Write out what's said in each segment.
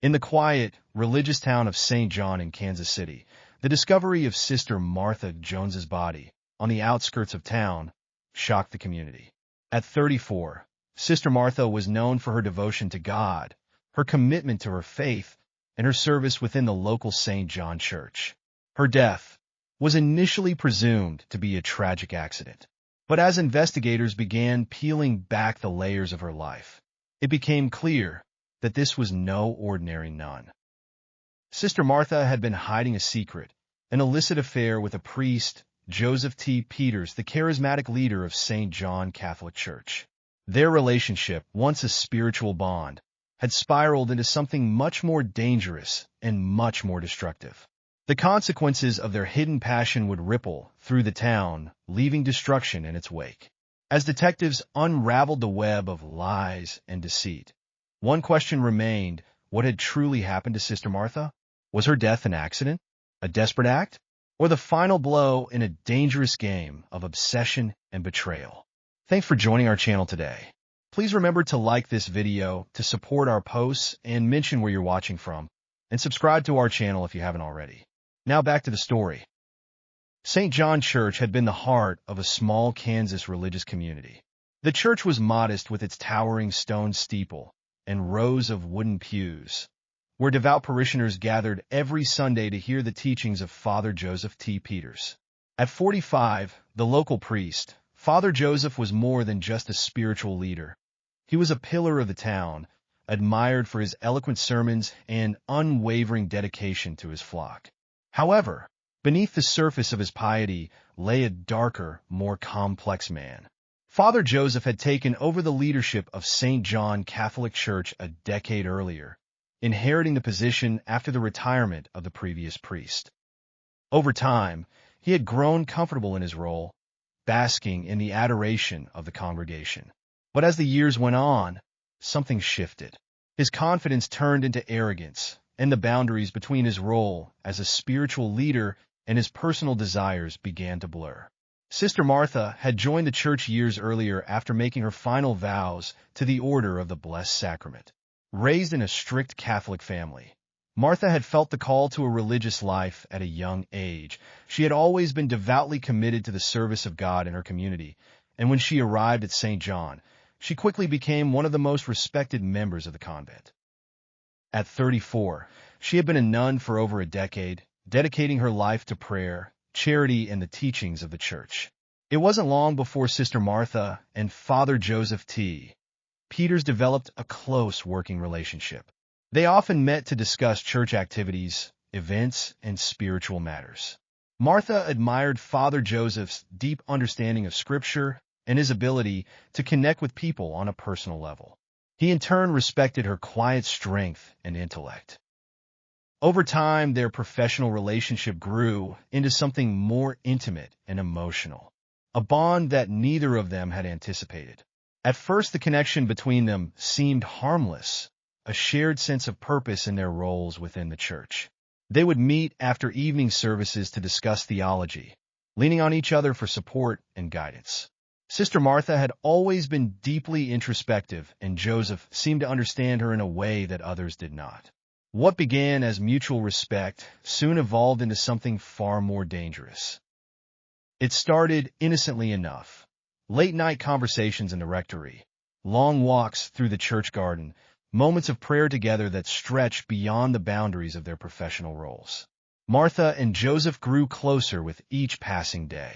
In the quiet, religious town of St. John in Kansas City, the discovery of Sister Martha Jones's body on the outskirts of town shocked the community. At 34, Sister Martha was known for her devotion to God, her commitment to her faith, and her service within the local St. John Church. Her death was initially presumed to be a tragic accident, but as investigators began peeling back the layers of her life, it became clear that this was no ordinary nun. Sister Martha had been hiding a secret, an illicit affair with a priest, Joseph T. Peters, the charismatic leader of St. John Catholic Church. Their relationship, once a spiritual bond, had spiraled into something much more dangerous and much more destructive. The consequences of their hidden passion would ripple through the town, leaving destruction in its wake. As detectives unraveled the web of lies and deceit, one question remained: what had truly happened to Sister Martha? Was her death an accident, a desperate act, or the final blow in a dangerous game of obsession and betrayal? Thanks for joining our channel today. Please remember to like this video to support our posts and mention where you're watching from, and subscribe to our channel if you haven't already. Now back to the story. St. John Church had been the heart of a small Kansas religious community. The church was modest with its towering stone steeple and rows of wooden pews, where devout parishioners gathered every Sunday to hear the teachings of Father Joseph T. Peters. At 45, the local priest, Father Joseph, was more than just a spiritual leader. He was a pillar of the town, admired for his eloquent sermons and unwavering dedication to his flock. However, beneath the surface of his piety lay a darker, more complex man. Father Joseph had taken over the leadership of St. John Catholic Church a decade earlier, inheriting the position after the retirement of the previous priest. Over time, he had grown comfortable in his role, basking in the adoration of the congregation. But as the years went on, something shifted. His confidence turned into arrogance, and the boundaries between his role as a spiritual leader and his personal desires began to blur. Sister Martha had joined the church years earlier after making her final vows to the Order of the Blessed Sacrament. Raised in a strict Catholic family, Martha had felt the call to a religious life at a young age. She had always been devoutly committed to the service of God in her community, and when she arrived at St. John, she quickly became one of the most respected members of the convent. At 34, she had been a nun for over a decade, dedicating her life to prayer, charity, and the teachings of the church. It wasn't long before Sister Martha and Father Joseph T. Peters developed a close working relationship. They often met to discuss church activities, events, and spiritual matters. Martha admired Father Joseph's deep understanding of Scripture and his ability to connect with people on a personal level. He in turn respected her quiet strength and intellect. Over time, their professional relationship grew into something more intimate and emotional, a bond that neither of them had anticipated. At first, the connection between them seemed harmless, a shared sense of purpose in their roles within the church. They would meet after evening services to discuss theology, leaning on each other for support and guidance. Sister Martha had always been deeply introspective, and Joseph seemed to understand her in a way that others did not. What began as mutual respect soon evolved into something far more dangerous. It started innocently enough. Late-night conversations in the rectory, long walks through the church garden, moments of prayer together that stretched beyond the boundaries of their professional roles. Martha and Joseph grew closer with each passing day.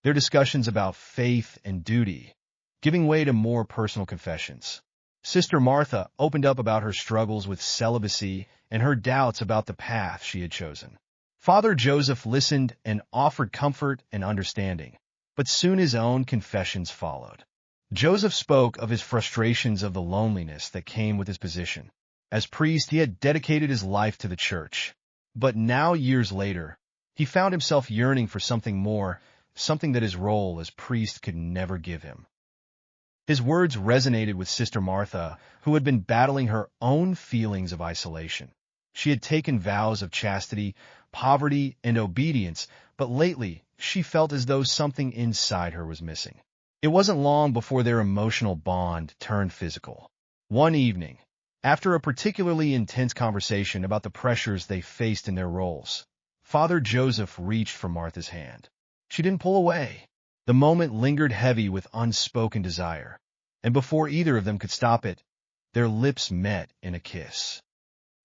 Their discussions about faith and duty, giving way to more personal confessions. Sister Martha opened up about her struggles with celibacy and her doubts about the path she had chosen. Father Joseph listened and offered comfort and understanding, but soon his own confessions followed. Joseph spoke of his frustrations of the loneliness that came with his position. As priest, he had dedicated his life to the church, but now, years later, he found himself yearning for something more, something that his role as priest could never give him. His words resonated with Sister Martha, who had been battling her own feelings of isolation. She had taken vows of chastity, poverty, and obedience, but lately she felt as though something inside her was missing. It wasn't long before their emotional bond turned physical. One evening, After a particularly intense conversation about the pressures they faced in their roles, Father Joseph reached for Martha's hand. She didn't pull away. The moment lingered heavy with unspoken desire, and before either of them could stop it, their lips met in a kiss.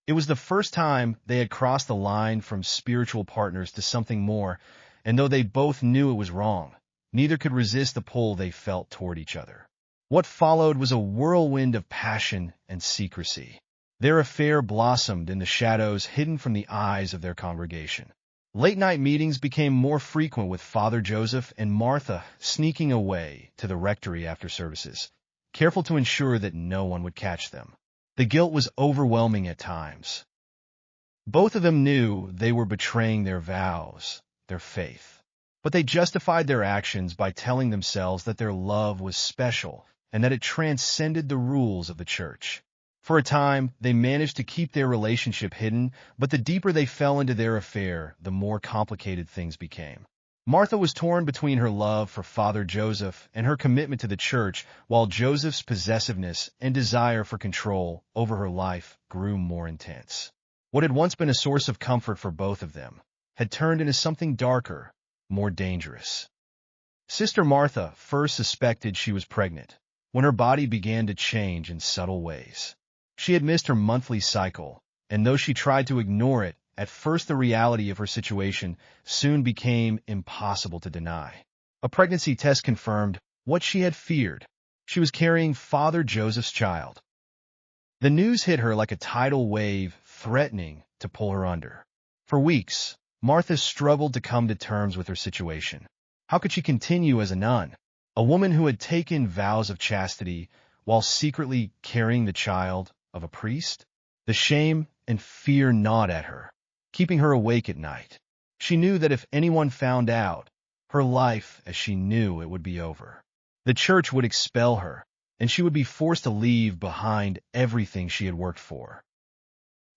It was the first time they had crossed the line from spiritual partners to something more, and though they both knew it was wrong, neither could resist the pull they felt toward each other. What followed was a whirlwind of passion and secrecy. Their affair blossomed in the shadows hidden from the eyes of their congregation. Late-night meetings became more frequent with Father Joseph and Martha sneaking away to the rectory after services, careful to ensure that no one would catch them. The guilt was overwhelming at times. Both of them knew they were betraying their vows, their faith. But they justified their actions by telling themselves that their love was special and that it transcended the rules of the church. For a time, they managed to keep their relationship hidden, but the deeper they fell into their affair, the more complicated things became. Martha was torn between her love for Father Joseph and her commitment to the church, while Joseph's possessiveness and desire for control over her life grew more intense. What had once been a source of comfort for both of them had turned into something darker, more dangerous. Sister Martha first suspected she was pregnant when her body began to change in subtle ways. She had missed her monthly cycle, and though she tried to ignore it, at first the reality of her situation soon became impossible to deny. A pregnancy test confirmed what she had feared. She was carrying Father Joseph's child. The news hit her like a tidal wave, threatening to pull her under. For weeks, Martha struggled to come to terms with her situation. How could she continue as a nun, a woman who had taken vows of chastity while secretly carrying the child of a priest? The shame and fear gnawed at her, keeping her awake at night. She knew that if anyone found out, her life as she knew it would be over. The church would expel her, and she would be forced to leave behind everything she had worked for.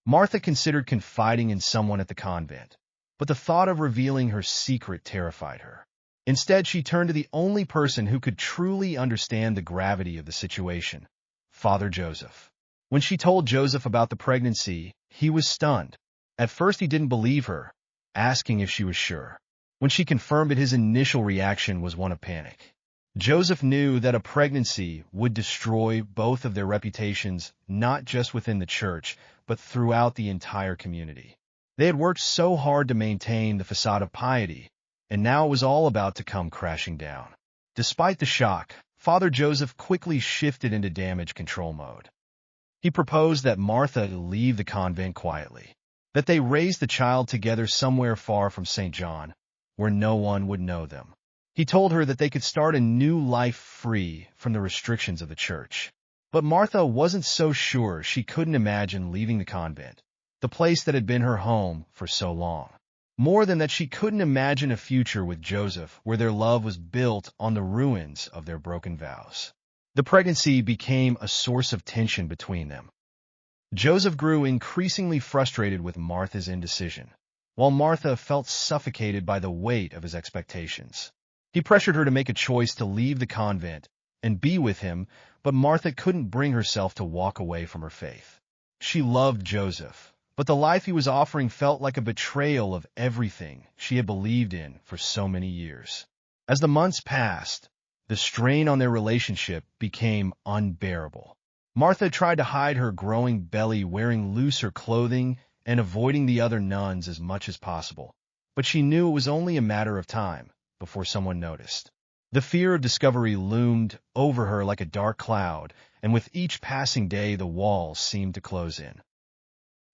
Martha considered confiding in someone at the convent, but the thought of revealing her secret terrified her. Instead, she turned to the only person who could truly understand the gravity of the situation, Father Joseph. When she told Joseph about the pregnancy, he was stunned. At first, he didn't believe her, asking if she was sure. When she confirmed it, his initial reaction was one of panic. Joseph knew that a pregnancy would destroy both of their reputations, not just within the church, but throughout the entire community. They had worked so hard to maintain the facade of piety, and now it was all about to come crashing down. Despite the shock, Father Joseph quickly shifted into damage control mode. He proposed that Martha leave the convent quietly, that they raise the child together somewhere far from St. John, where no one would know them. He told her that they could start a new life free from the restrictions of the church. But Martha wasn't so sure. She couldn't imagine leaving the convent, the place that had been her home for so long. More than that, she couldn't imagine a future with Joseph where their love was built on the ruins of their broken vows. The pregnancy became a source of tension between them. Joseph grew increasingly frustrated with Martha's indecision, while Martha felt suffocated by the weight of his expectations. He pressured her to make a choice to leave the convent and be with him, but Martha couldn't bring herself to walk away from her faith. She loved Joseph, but the life he was offering felt like a betrayal of everything she had believed in for so many years. As the months passed, the strain on their relationship became unbearable. Martha tried to hide her growing belly, wearing looser clothing and avoiding the other nuns as much as possible. But she knew it was only a matter of time before someone noticed. The fear of discovery loomed over her like a dark cloud, and with each passing day the walls seemed to close in.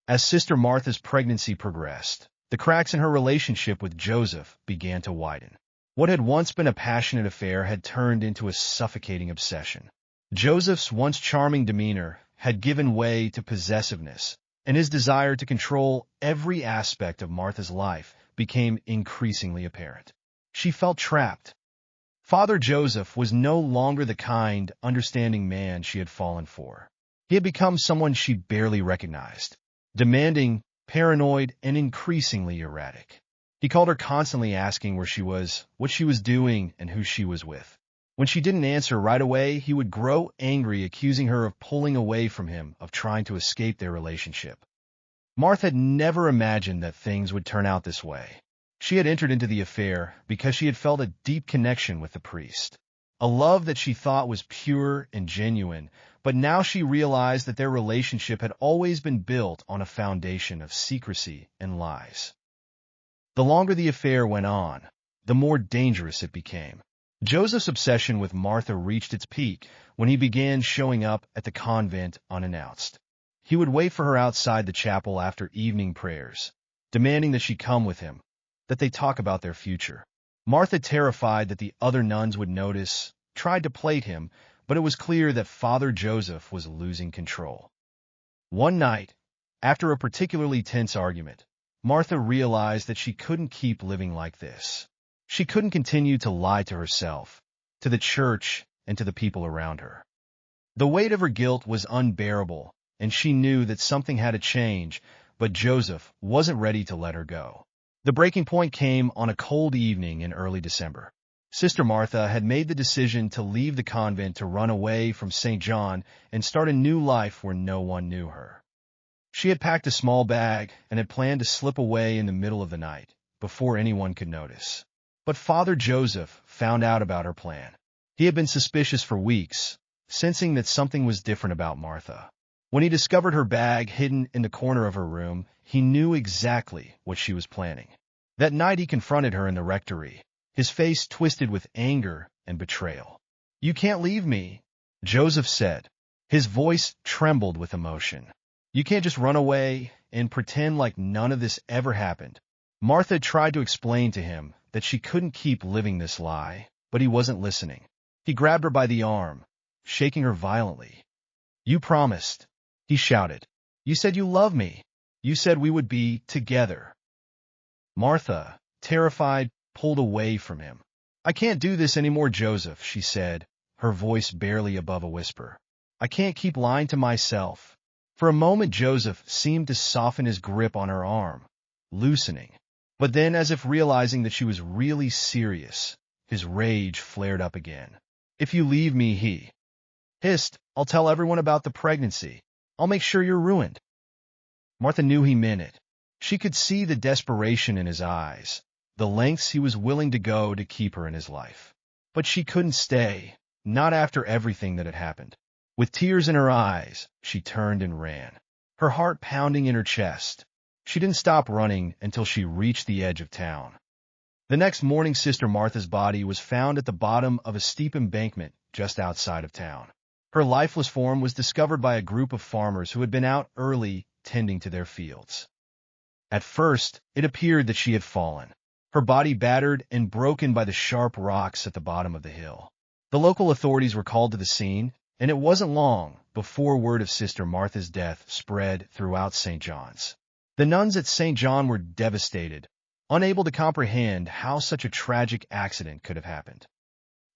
As Sister Martha's pregnancy progressed, the cracks in her relationship with Joseph began to widen. What had once been a passionate affair had turned into a suffocating obsession. Joseph's once charming demeanor had given way to possessiveness, and his desire to control every aspect of Martha's life became increasingly apparent. She felt trapped. Father Joseph was no longer the kind, understanding man she had fallen for. He had become someone she barely recognized, demanding, paranoid, and increasingly erratic. He called her constantly, asking where she was, what she was doing, and who she was with. When she didn't answer right away, he would grow angry, accusing her of pulling away from him, of trying to escape their relationship. Martha had never imagined that things would turn out this way. She had entered into the affair because she had felt a deep connection with the priest, a love that she thought was pure and genuine, but now she realized that their relationship had always been built on a foundation of secrecy and lies. The longer the affair went on, the more dangerous it became. Joseph's obsession with Martha reached its peak when he began showing up at the convent unannounced. He would wait for her outside the chapel after evening prayers, demanding that she come with him, that they talk about their future. Martha, terrified that the other nuns would notice, tried to plate him, but it was clear that Father Joseph was losing control. One night, after a particularly tense argument, Martha realized that she couldn't keep living like this. She couldn't continue to lie to herself, to the church, and to the people around her. The weight of her guilt was unbearable, and she knew that something had to change, but Joseph wasn't ready to let her go. The breaking point came on a cold evening in early December. Sister Martha had made the decision to leave the convent, to run away from St. John and start a new life where no one knew her. She had packed a small bag and had planned to slip away in the middle of the night, before anyone could notice. But Father Joseph found out about her plan. He had been suspicious for weeks, sensing that something was different about Martha. When he discovered her bag hidden in the corner of her room, he knew exactly what she was planning. That night he confronted her in the rectory, his face twisted with anger and betrayal. "You can't leave me," Joseph said. His voice trembled with emotion. "You can't just run away and pretend like none of this ever happened." Martha tried to explain to him that she couldn't keep living this lie, but he wasn't listening. He grabbed her by the arm, shaking her violently. "You promised," he shouted. "You said you loved me. You said we would be together." Martha, terrified, pulled away from him. "I can't do this anymore, Joseph," she said, her voice barely above a whisper. "I can't keep lying to myself." For a moment, Joseph seemed to soften his grip on her arm, loosening. But then, as if realizing that she was really serious, his rage flared up again. "If you leave me," he hissed, "I'll tell everyone about the pregnancy. I'll make sure you're ruined." Martha knew he meant it. She could see the desperation in his eyes, the lengths he was willing to go to keep her in his life. But she couldn't stay, not after everything that had happened. With tears in her eyes, she turned and ran, her heart pounding in her chest. She didn't stop running until she reached the edge of town. The next morning, Sister Martha's body was found at the bottom of a steep embankment just outside of town. Her lifeless form was discovered by a group of farmers who had been out early tending to their fields. At first, it appeared that she had fallen, her body battered and broken by the sharp rocks at the bottom of the hill. The local authorities were called to the scene, and it wasn't long before word of Sister Martha's death spread throughout St. John's. The nuns at St. John were devastated, unable to comprehend how such a tragic accident could have happened.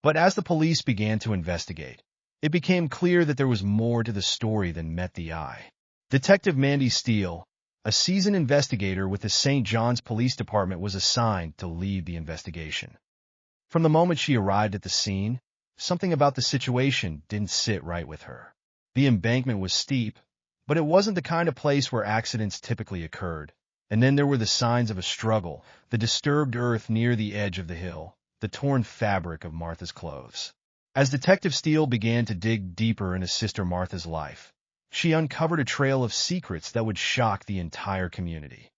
But as the police began to investigate, it became clear that there was more to the story than met the eye. Detective Mandy Steele, a seasoned investigator with the St. John's Police Department, was assigned to lead the investigation. From the moment she arrived at the scene, something about the situation didn't sit right with her. The embankment was steep, but it wasn't the kind of place where accidents typically occurred. And then there were the signs of a struggle, the disturbed earth near the edge of the hill, the torn fabric of Martha's clothes. As Detective Steele began to dig deeper into Sister Martha's life, she uncovered a trail of secrets that would shock the entire community.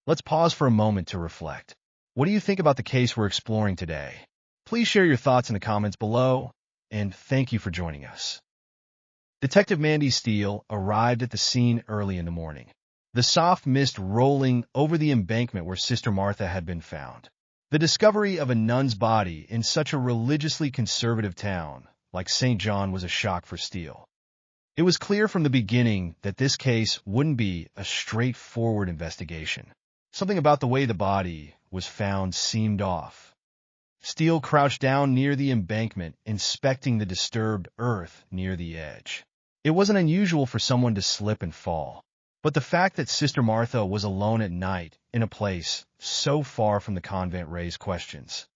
Let's pause for a moment to reflect. What do you think about the case we're exploring today? Please share your thoughts in the comments below, and thank you for joining us. Detective Mandy Steele arrived at the scene early in the morning, the soft mist rolling over the embankment where Sister Martha had been found. The discovery of a nun's body in such a religiously conservative town like St. John was a shock for Steele. It was clear from the beginning that this case wouldn't be a straightforward investigation. Something about the way the body was found seemed off. Steele crouched down near the embankment, inspecting the disturbed earth near the edge. It wasn't unusual for someone to slip and fall, but the fact that Sister Martha was alone at night in a place so far from the convent raised questions.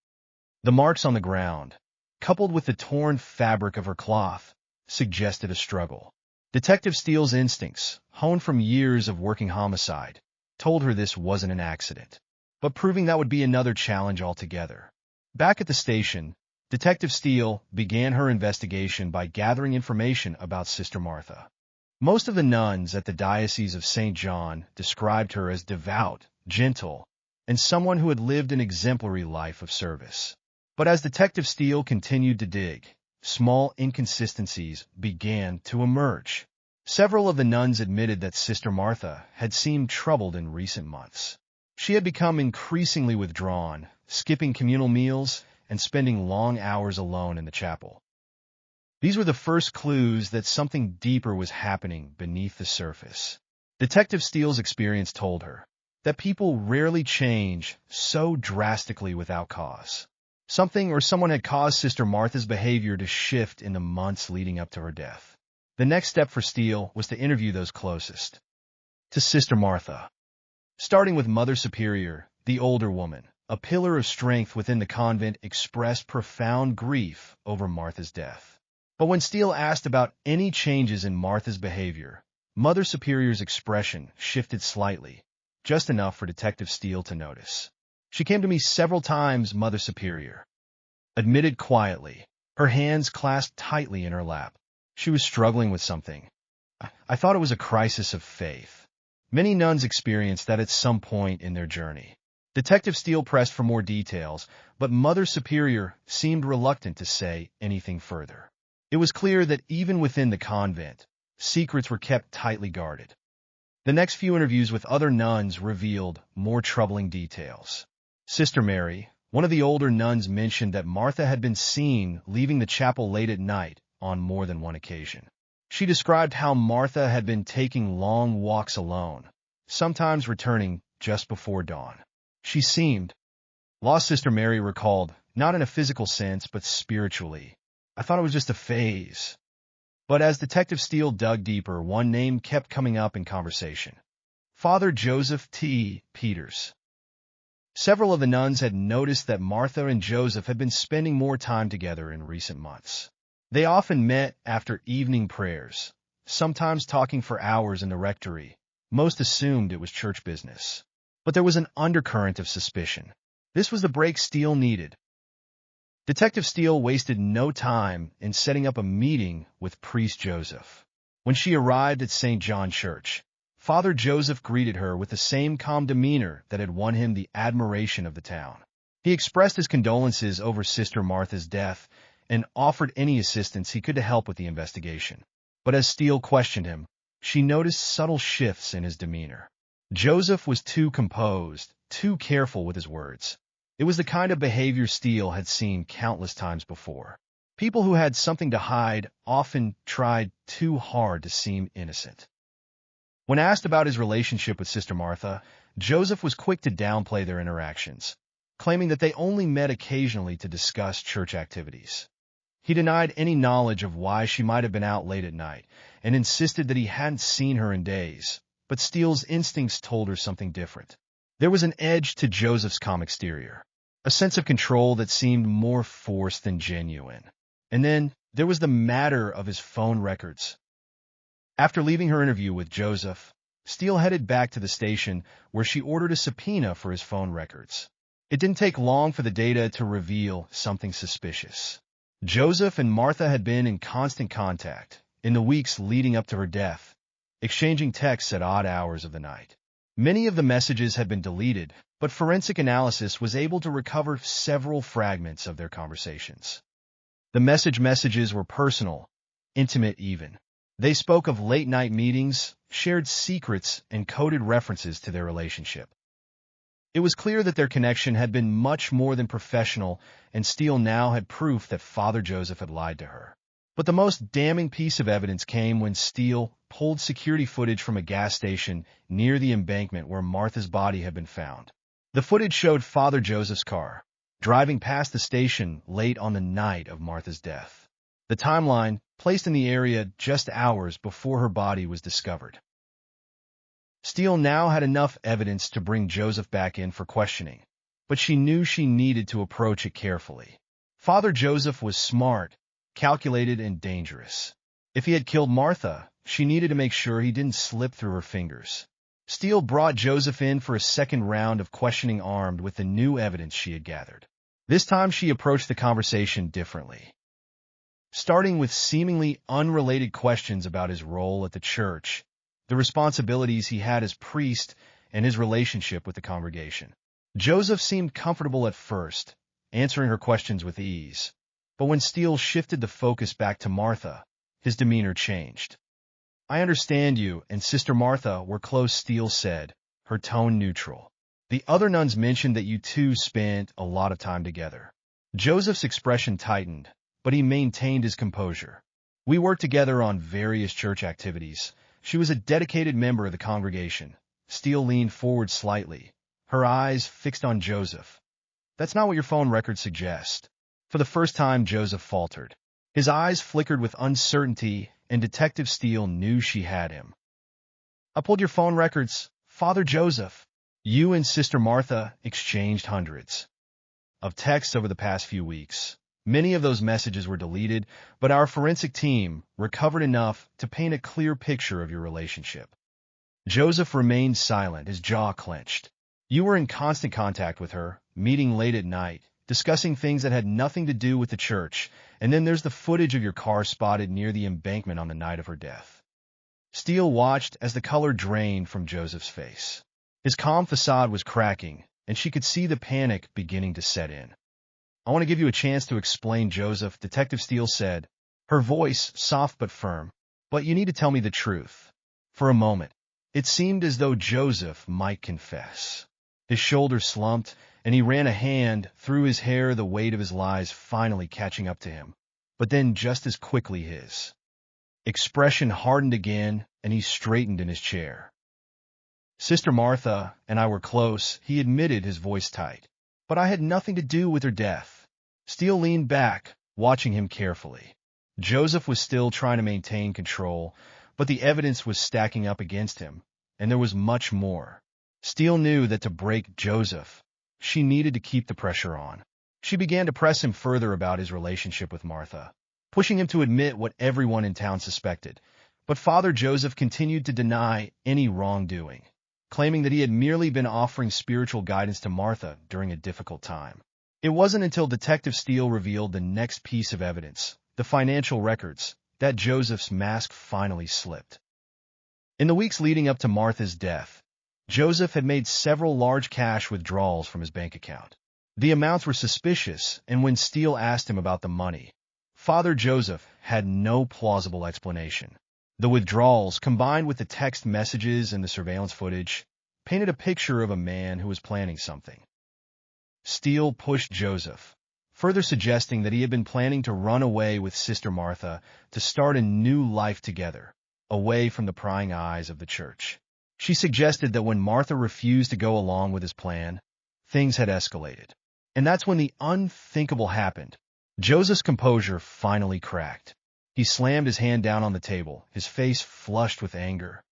The marks on the ground, coupled with the torn fabric of her cloth, suggested a struggle. Detective Steele's instincts, honed from years of working homicide, told her this wasn't an accident, but proving that would be another challenge altogether. Back at the station, Detective Steele began her investigation by gathering information about Sister Martha. Most of the nuns at the Diocese of St. John described her as devout, gentle, and someone who had lived an exemplary life of service. But as Detective Steele continued to dig, small inconsistencies began to emerge. Several of the nuns admitted that Sister Martha had seemed troubled in recent months. She had become increasingly withdrawn, skipping communal meals and spending long hours alone in the chapel. These were the first clues that something deeper was happening beneath the surface. Detective Steele's experience told her that people rarely change so drastically without cause. Something or someone had caused Sister Martha's behavior to shift in the months leading up to her death. The next step for Steele was to interview those closest to Sister Martha. Starting with Mother Superior, the older woman, a pillar of strength within the convent, expressed profound grief over Martha's death. But when Steele asked about any changes in Martha's behavior, Mother Superior's expression shifted slightly, just enough for Detective Steele to notice. "She came to me several times," Mother Superior admitted quietly, her hands clasped tightly in her lap. She was struggling with something. I thought it was a crisis of faith. Many nuns experienced that at some point in their journey. Detective Steele pressed for more details, but Mother Superior seemed reluctant to say anything further. It was clear that even within the convent, secrets were kept tightly guarded. The next few interviews with other nuns revealed more troubling details. Sister Mary, one of the older nuns, mentioned that Martha had been seen leaving the chapel late at night on more than one occasion. She described how Martha had been taking long walks alone, sometimes returning just before dawn. She seemed lost, Sister Mary recalled, not in a physical sense, but spiritually. "I thought it was just a phase." But as Detective Steele dug deeper, one name kept coming up in conversation: Father Joseph T. Peters. Several of the nuns had noticed that Martha and Joseph had been spending more time together in recent months. They often met after evening prayers, sometimes talking for hours in the rectory. Most assumed it was church business. But there was an undercurrent of suspicion. This was the break Steele needed. Detective Steele wasted no time in setting up a meeting with Priest Joseph. When she arrived at St. John Church, Father Joseph greeted her with the same calm demeanor that had won him the admiration of the town. He expressed his condolences over Sister Martha's death and offered any assistance he could to help with the investigation. But as Steele questioned him, she noticed subtle shifts in his demeanor. Joseph was too composed, too careful with his words. It was the kind of behavior Steele had seen countless times before. People who had something to hide often tried too hard to seem innocent. When asked about his relationship with Sister Martha, Joseph was quick to downplay their interactions, claiming that they only met occasionally to discuss church activities. He denied any knowledge of why she might have been out late at night and insisted that he hadn't seen her in days. But Steele's instincts told her something different. There was an edge to Joseph's calm exterior, a sense of control that seemed more forced than genuine. And then there was the matter of his phone records. After leaving her interview with Joseph, Steele headed back to the station where she ordered a subpoena for his phone records. It didn't take long for the data to reveal something suspicious. Joseph and Martha had been in constant contact in the weeks leading up to her death, exchanging texts at odd hours of the night. Many of the messages had been deleted, but forensic analysis was able to recover several fragments of their conversations. The messages were personal, intimate even. They spoke of late-night meetings, shared secrets, and coded references to their relationship. It was clear that their connection had been much more than professional, and Steele now had proof that Father Joseph had lied to her. But the most damning piece of evidence came when Steele pulled security footage from a gas station near the embankment where Martha's body had been found. The footage showed Father Joseph's car driving past the station late on the night of Martha's death. The timeline placed in the area just hours before her body was discovered. Steele now had enough evidence to bring Joseph back in for questioning, but she knew she needed to approach it carefully. Father Joseph was smart, calculated, and dangerous. If he had killed Martha, she needed to make sure he didn't slip through her fingers. Steele brought Joseph in for a second round of questioning armed with the new evidence she had gathered. This time she approached the conversation differently, starting with seemingly unrelated questions about his role at the church, the responsibilities he had as priest, and his relationship with the congregation. Joseph seemed comfortable at first, answering her questions with ease. But when Steele shifted the focus back to Martha, his demeanor changed. "I understand you and Sister Martha were close," Steele said, her tone neutral. "The other nuns mentioned that you two spent a lot of time together." Joseph's expression tightened, but he maintained his composure. "We worked together on various church activities. She was a dedicated member of the congregation." Steele leaned forward slightly, her eyes fixed on Joseph. "That's not what your phone records suggest." For the first time, Joseph faltered. His eyes flickered with uncertainty, and Detective Steele knew she had him. "I pulled your phone records, Father Joseph. You and Sister Martha exchanged hundreds of texts over the past few weeks. Many of those messages were deleted, but our forensic team recovered enough to paint a clear picture of your relationship." Joseph remained silent, his jaw clenched. "You were in constant contact with her, meeting late at night, discussing things that had nothing to do with the church, and then there's the footage of your car spotted near the embankment on the night of her death." Steele watched as the color drained from Joseph's face. His calm facade was cracking, and she could see the panic beginning to set in. "I want to give you a chance to explain, Joseph," Detective Steele said, her voice soft but firm. "But you need to tell me the truth." For a moment, it seemed as though Joseph might confess. His shoulders slumped, and he ran a hand through his hair, the weight of his lies finally catching up to him. But then, just as quickly, his expression hardened again, and he straightened in his chair. "Sister Martha and I were close," he admitted, his voice tight. "But I had nothing to do with her death." Steele leaned back, watching him carefully. Joseph was still trying to maintain control, but the evidence was stacking up against him, and there was much more. Steele knew that to break Joseph, she needed to keep the pressure on. She began to press him further about his relationship with Martha, pushing him to admit what everyone in town suspected. But Father Joseph continued to deny any wrongdoing, claiming that he had merely been offering spiritual guidance to Martha during a difficult time. It wasn't until Detective Steele revealed the next piece of evidence, the financial records, that Joseph's mask finally slipped. In the weeks leading up to Martha's death, Joseph had made several large cash withdrawals from his bank account. The amounts were suspicious, and when Steele asked him about the money, Father Joseph had no plausible explanation. The withdrawals, combined with the text messages and the surveillance footage, painted a picture of a man who was planning something. Steele pushed Joseph, further suggesting that he had been planning to run away with Sister Martha to start a new life together, away from the prying eyes of the church. She suggested that when Martha refused to go along with his plan, things had escalated. And that's when the unthinkable happened. Joseph's composure finally cracked. He slammed his hand down on the table, his face flushed with anger.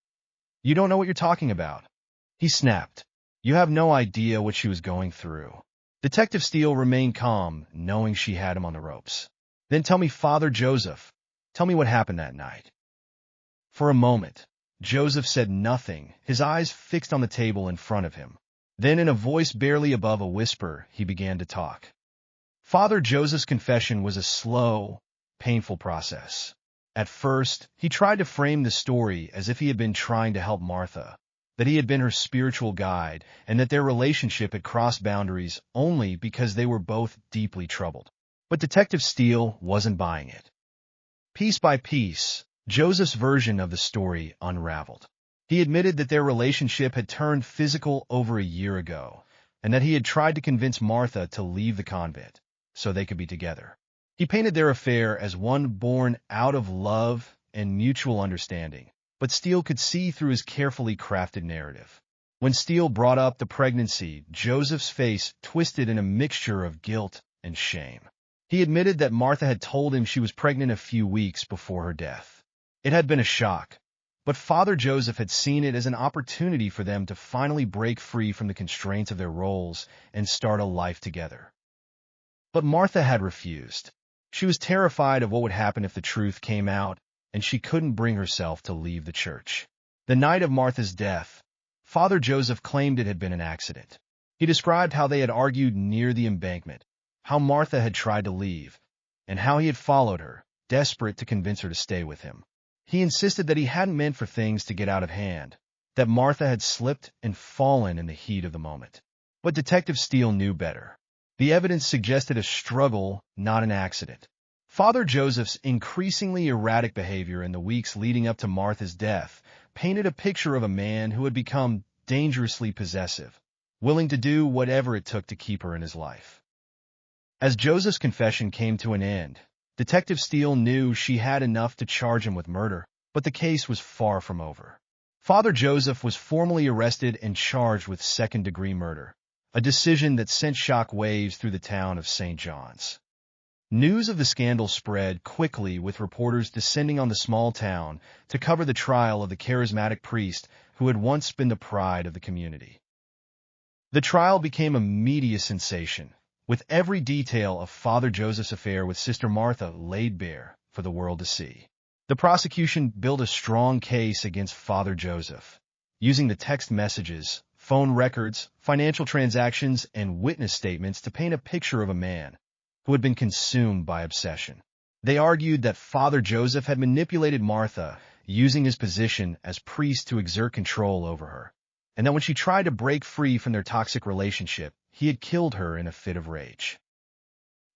"You don't know what you're talking about," he snapped. "You have no idea what she was going through." Detective Steele remained calm, knowing she had him on the ropes. "Then tell me, Father Joseph, tell me what happened that night." For a moment, Joseph said nothing, his eyes fixed on the table in front of him. Then, in a voice barely above a whisper, he began to talk. Father Joseph's confession was a slow, painful process. At first, he tried to frame the story as if he had been trying to help Martha, that he had been her spiritual guide, and that their relationship had crossed boundaries only because they were both deeply troubled. But Detective Steele wasn't buying it. Piece by piece, Joseph's version of the story unraveled. He admitted that their relationship had turned physical over a year ago, and that he had tried to convince Martha to leave the convent so they could be together. He painted their affair as one born out of love and mutual understanding, but Steele could see through his carefully crafted narrative. When Steele brought up the pregnancy, Joseph's face twisted in a mixture of guilt and shame. He admitted that Martha had told him she was pregnant a few weeks before her death. It had been a shock, but Father Joseph had seen it as an opportunity for them to finally break free from the constraints of their roles and start a life together. But Martha had refused. She was terrified of what would happen if the truth came out, and she couldn't bring herself to leave the church. The night of Martha's death, Father Joseph claimed it had been an accident. He described how they had argued near the embankment, how Martha had tried to leave, and how he had followed her, desperate to convince her to stay with him. He insisted that he hadn't meant for things to get out of hand, that Martha had slipped and fallen in the heat of the moment. But Detective Steele knew better. The evidence suggested a struggle, not an accident. Father Joseph's increasingly erratic behavior in the weeks leading up to Martha's death painted a picture of a man who had become dangerously possessive, willing to do whatever it took to keep her in his life. As Joseph's confession came to an end, Detective Steele knew she had enough to charge him with murder, but the case was far from over. Father Joseph was formally arrested and charged with second-degree murder, a decision that sent shock waves through the town of St. John's. News of the scandal spread quickly, with reporters descending on the small town to cover the trial of the charismatic priest who had once been the pride of the community. The trial became a media sensation, with every detail of Father Joseph's affair with Sister Martha laid bare for the world to see. The prosecution built a strong case against Father Joseph, using the text messages, phone records, financial transactions, and witness statements to paint a picture of a man who had been consumed by obsession. They argued that Father Joseph had manipulated Martha, using his position as priest to exert control over her, and that when she tried to break free from their toxic relationship, he had killed her in a fit of rage.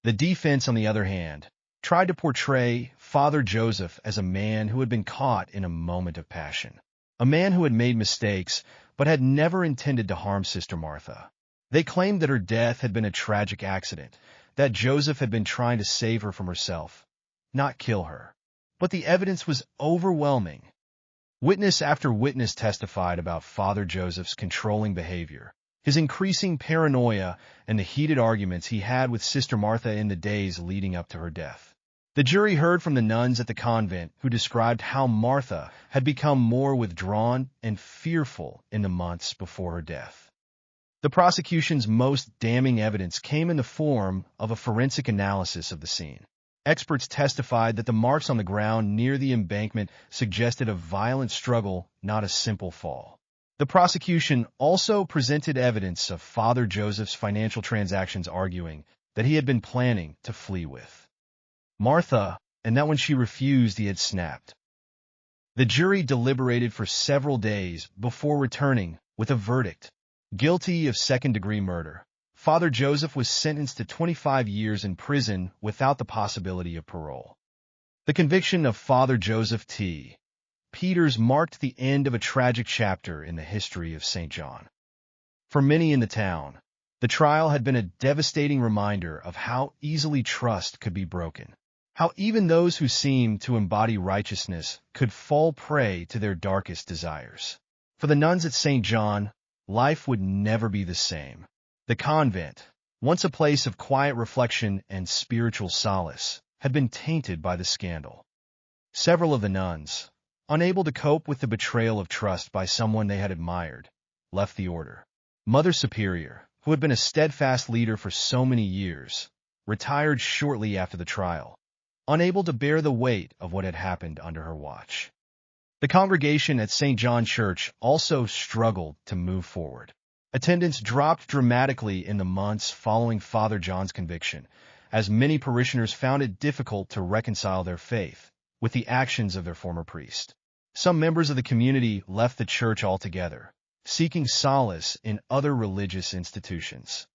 The defense, on the other hand, tried to portray Father Joseph as a man who had been caught in a moment of passion, a man who had made mistakes but had never intended to harm Sister Martha. They claimed that her death had been a tragic accident, that Joseph had been trying to save her from herself, not kill her. But the evidence was overwhelming. Witness after witness testified about Father Joseph's controlling behavior, his increasing paranoia, and the heated arguments he had with Sister Martha in the days leading up to her death. The jury heard from the nuns at the convent, who described how Martha had become more withdrawn and fearful in the months before her death. The prosecution's most damning evidence came in the form of a forensic analysis of the scene. Experts testified that the marks on the ground near the embankment suggested a violent struggle, not a simple fall. The prosecution also presented evidence of Father Joseph's financial transactions, arguing that he had been planning to flee with Martha, and that when she refused, he had snapped. The jury deliberated for several days before returning with a verdict: guilty of second-degree murder. Father Joseph was sentenced to 25 years in prison without the possibility of parole. The conviction of Father Joseph T. Peters marked the end of a tragic chapter in the history of St. John. For many in the town, the trial had been a devastating reminder of how easily trust could be broken, how even those who seemed to embody righteousness could fall prey to their darkest desires. For the nuns at St. John, life would never be the same. The convent, once a place of quiet reflection and spiritual solace, had been tainted by the scandal. Several of the nuns, unable to cope with the betrayal of trust by someone they had admired, left the order. Mother Superior, who had been a steadfast leader for so many years, retired shortly after the trial, unable to bear the weight of what had happened under her watch. The congregation at St. John Church also struggled to move forward. Attendance dropped dramatically in the months following Father John's conviction, as many parishioners found it difficult to reconcile their faith with the actions of their former priest. Some members of the community left the church altogether, seeking solace in other religious institutions.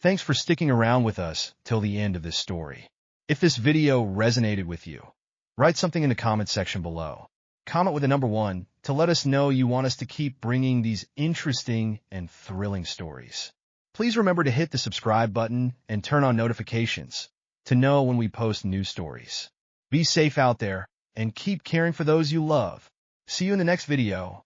Thanks for sticking around with us till the end of this story. If this video resonated with you, write something in the comment section below. Comment with a number 1 to let us know you want us to keep bringing these interesting and thrilling stories. Please remember to hit the subscribe button and turn on notifications to know when we post new stories. Be safe out there and keep caring for those you love. See you in the next video.